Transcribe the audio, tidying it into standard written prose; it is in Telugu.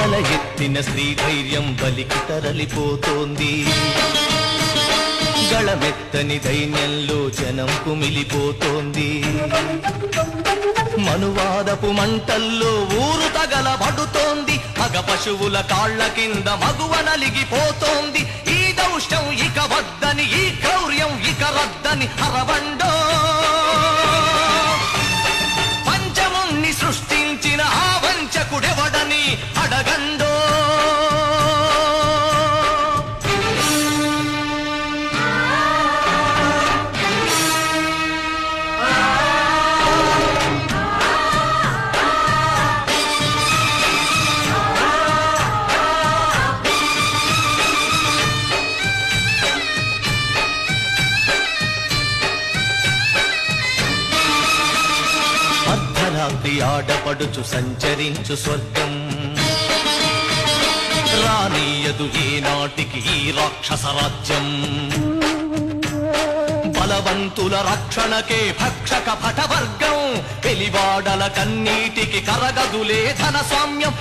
తల ఎత్తిన స్త్రీ ధైర్యం బలికి తరలిపోతోంది. గళమెత్తని దైన్యంలో జనం కుమిలిపోతోంది. మనువాదపు మంటల్లో ఊరు తగలబడుతోంది. మగ పశువుల కాళ్ల కింద మగువ నలిగిపోతోంది. ఈ దౌష్ట్యం ఇక వద్దని, ఈ క్రౌర్యం ఇక రద్దని అరవండో. పంచముణ్ణి సృష్టించిన ఆ వంచకుడెవడని అడగండో. అర్ధరాత్రి ఆడపడుచు సంచరించు స్వర్గం రానీయదు ఏనాటికి ఈ రాక్షస రాజ్యం. బలవంతుల రక్షణకే భక్షక భటవర్గం. వెలివాడల కన్నీటికి కరగదులే ధన స్వామ్యం.